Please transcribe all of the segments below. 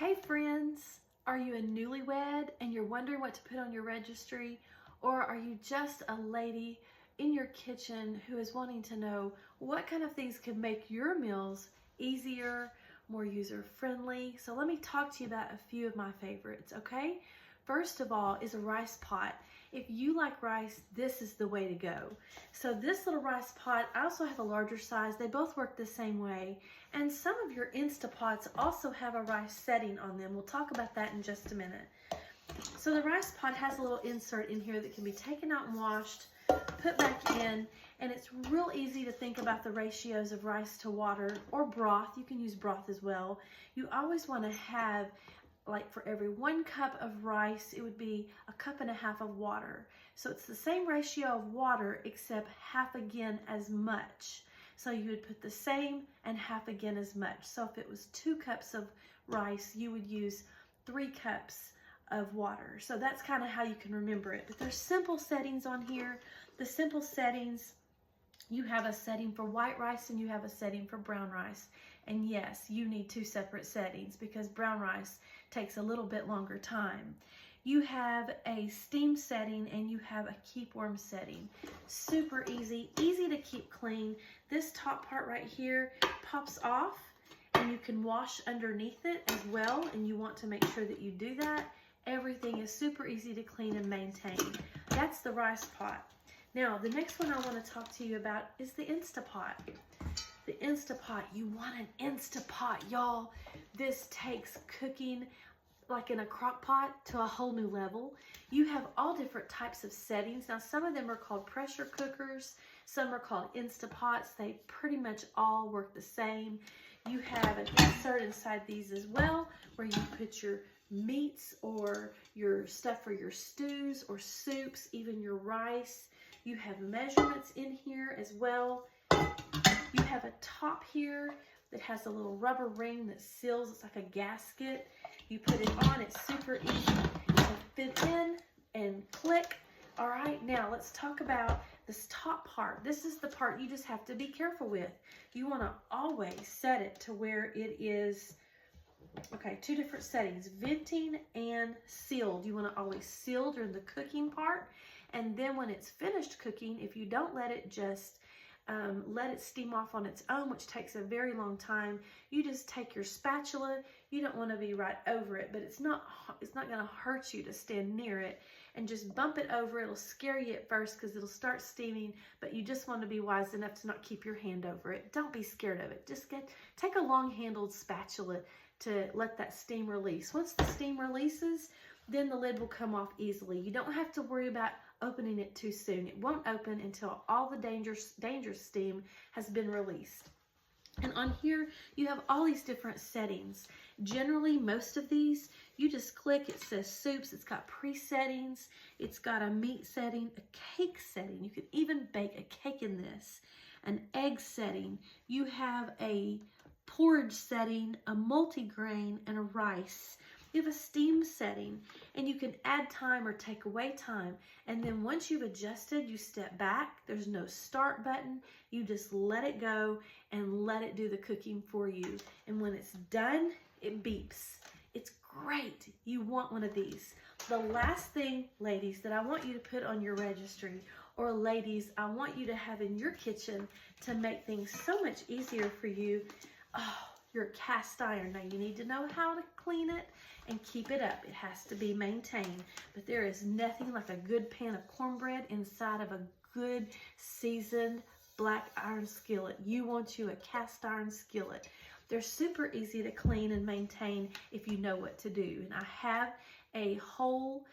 Hey friends, are you a newlywed and you're wondering what to put on your registry? Or are you just a lady in your kitchen who is wanting to know what kind of things could make your meals easier, more user-friendly? So let me talk to you about a few of my favorites, okay? First of all is a rice pot. If you like rice, this is the way to go. So this little rice pot, I also have a larger size. They both work the same way. And some of your Instapots also have a rice setting on them. We'll talk about that in just a minute. So the rice pot has a little insert in here that can be taken out and washed, put back in, and it's real easy to think about the ratios of rice to water or broth. You can use broth as well. You always want to have, like, for every 1 cup of rice, it would be 1.5 cups of water. So it's the same ratio of water except half again as much. So you would put the same and half again as much. So if it was 2 cups of rice, you would use 3 cups of water. So that's kind of how you can remember it. But there's simple settings on here. The simple settings, you have a setting for white rice and you have a setting for brown rice. And yes, you need 2 separate settings because brown rice takes a little bit longer time. You have a steam setting and you have a keep warm setting. Super easy, easy to keep clean. This top part right here pops off and you can wash underneath it as well, and you want to make sure that you do that. Everything is super easy to clean and maintain. That's the rice pot. Now, the next one I want to talk to you about is the Instapot. The Instapot, you want an Instapot, y'all. This takes cooking like in a crock pot to a whole new level. You have all different types of settings. Now, some of them are called pressure cookers. Some are called Instapots. They pretty much all work the same. You have an insert inside these as well where you put your meats or your stuff for your stews or soups, even your rice. You have measurements in here as well. You have a top here that has a little rubber ring that seals. It's like a gasket. You put it on, it's super easy to fit in and click. All right, now let's talk about this top part. This is the part you just have to be careful with. You want to always set it to where it is, okay, 2 different settings, venting and sealed. You want to always seal during the cooking part. And then when it's finished cooking, if you don't let it just let it steam off on its own, which takes a very long time, you just take your spatula. You don't want to be right over it, but it's not going to hurt you to stand near it and just bump it over. It'll scare you at first because it'll start steaming, but you just want to be wise enough to not keep your hand over it. Don't be scared of it. Just take a long-handled spatula to let that steam release. Once the steam releases, then the lid will come off easily. You don't have to worry about opening it too soon. It won't open until all the dangerous steam has been released. And on here, you have all these different settings. Generally, most of these, you just click, it says soups, it's got pre-settings, it's got a meat setting, a cake setting. You can even bake a cake in this. An egg setting. You have a porridge setting, a multigrain, and a rice. You have a steam setting, and you can add time or take away time. And then once you've adjusted, you step back. There's no start button. You just let it go and let it do the cooking for you. And when it's done, it beeps. It's great. You want one of these. The last thing, ladies, that I want you to put on your registry, or ladies, I want you to have in your kitchen to make things so much easier for you, your cast iron. Now, you need to know how to clean it and keep it up. It has to be maintained. But there is nothing like a good pan of cornbread inside of a good seasoned black iron skillet. You want you a cast iron skillet. They're super easy to clean and maintain if you know what to do. And I have a whole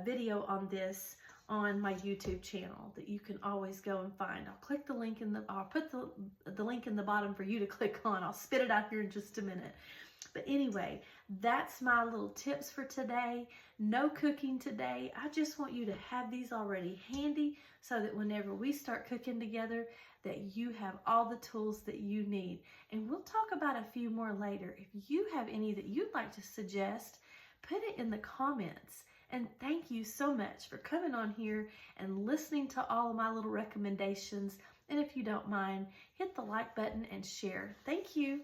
video on this on my YouTube channel that you can always go and find. I'll click the link I'll put the link in the bottom for you to click on. I'll spit it out here in just a minute. But anyway, that's my little tips for today. No cooking today. I just want you to have these already handy so that whenever we start cooking together, that you have all the tools that you need. And we'll talk about a few more later. If you have any that you'd like to suggest, put it in the comments. And thank you so much for coming on here and listening to all of my little recommendations. And if you don't mind, hit the like button and share. Thank you.